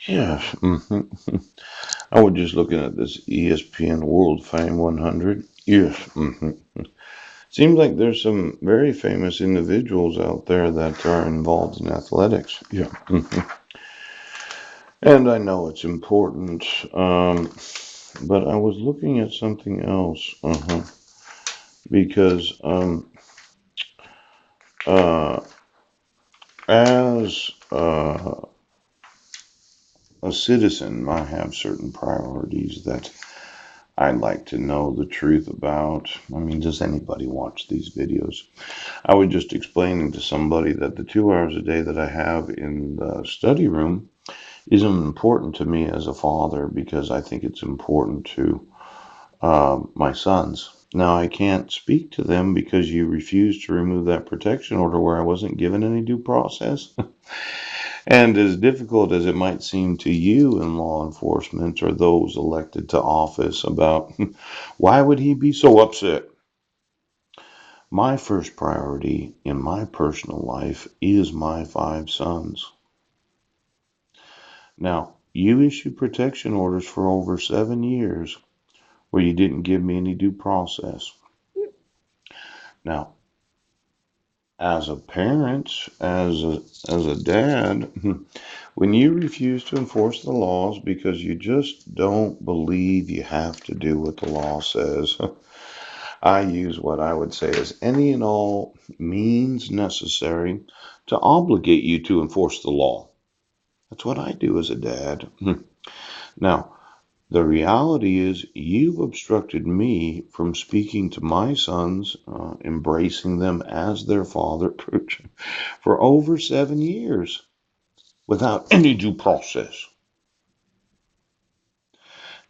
Yes. I was just looking at this ESPN World Fame 100. Yes. Seems like there's some very famous individuals out there that are involved in athletics. Yeah. And I know it's important. But I was looking at something else. Because uh, as a citizen, I have certain priorities that I'd like to know the truth about. I mean, does anybody watch these videos? I was just explaining to somebody that the 2 hours a day that I have in the study room is important to me as a father because I think it's important to my sons. Now, I can't speak to them because you refused to remove that protection order where I wasn't given any due process. And as difficult as it might seem to you in law enforcement or those elected to office about why would he be so upset? My first priority in my personal life is my 5 sons. Now, you issued protection orders for over 7 years where you didn't give me any due process. Now, as a parent, as a dad, when you refuse to enforce the laws because you just don't believe you have to do what the law says, I use what I would say is any and all means necessary to obligate you to enforce the law. That's what I do as a dad. Now, the reality is you've obstructed me from speaking to my sons, embracing them as their father for over 7 years without any due process.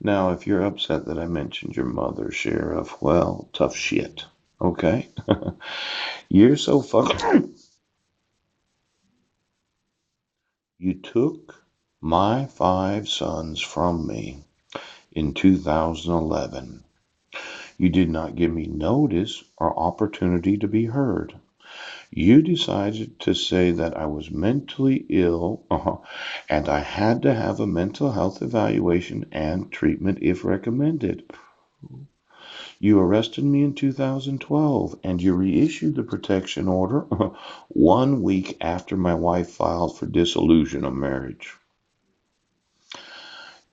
Now, if you're upset that I mentioned your mother, Sheriff, well, tough shit. Okay? You're so fucking. You took my 5 sons from me in 2011. You did not give me notice or opportunity to be heard. You decided to say that I was mentally ill, and I had to have a mental health evaluation and treatment if recommended. You arrested me in 2012 and you reissued the protection order 1 week after my wife filed for dissolution of marriage.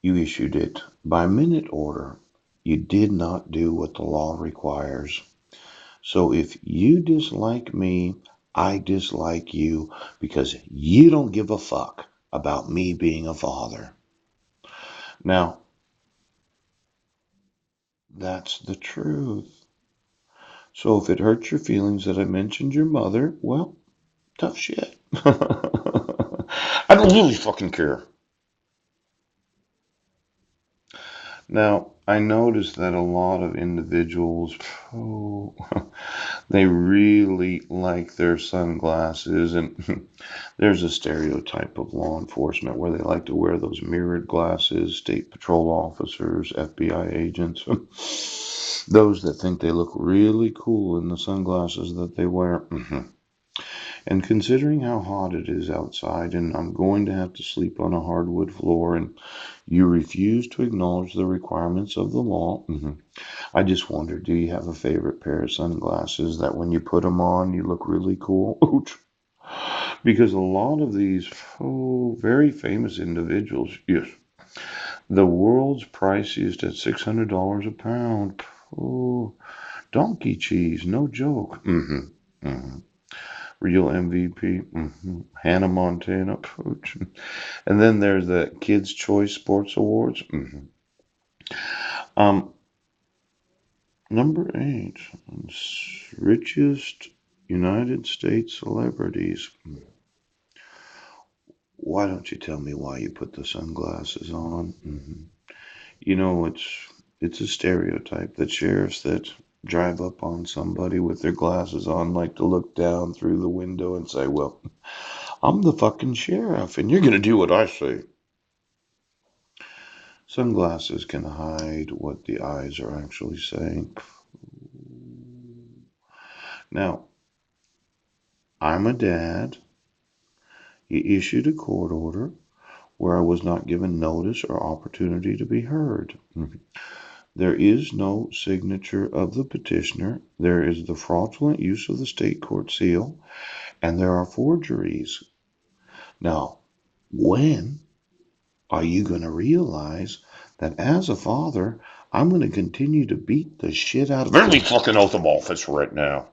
You issued it by minute order. You did not do what the law requires. So if you dislike me, I dislike you because you don't give a fuck about me being a father. Now, that's the truth. So if it hurts your feelings that I mentioned your mother, well, tough shit. I don't really fucking care. Now, I noticed that a lot of individuals, oh, they really like their sunglasses, and there's a stereotype of law enforcement where they like to wear those mirrored glasses, state patrol officers, FBI agents, those that think they look really cool in the sunglasses that they wear. And considering how hot it is outside, and I'm going to have to sleep on a hardwood floor, and you refuse to acknowledge the requirements of the law, I just wonder, do you have a favorite pair of sunglasses that when you put them on, you look really cool? Ouch. Because a lot of these very famous individuals, yes, the world's priciest at $600 a pound. Oh, donkey cheese, no joke. Real MVP. Hannah Montana. And then there's the Kids' Choice Sports Awards. Um, Number 8, richest United States celebrities. Why don't you tell me why you put the sunglasses on? You know, it's a stereotype that sheriffs that drive up on somebody with their glasses on like to look down through the window and say, well, I'm the fucking sheriff and you're going to do what I say. Sunglasses can hide what the eyes are actually saying. Now, I'm a dad. He issued a court order where I was not given notice or opportunity to be heard. There is no signature of the petitioner. There is the fraudulent use of the state court seal, and there are forgeries. Now, when are you going to realize that as a father, I'm going to continue to beat the shit out of every fucking oath of office right now?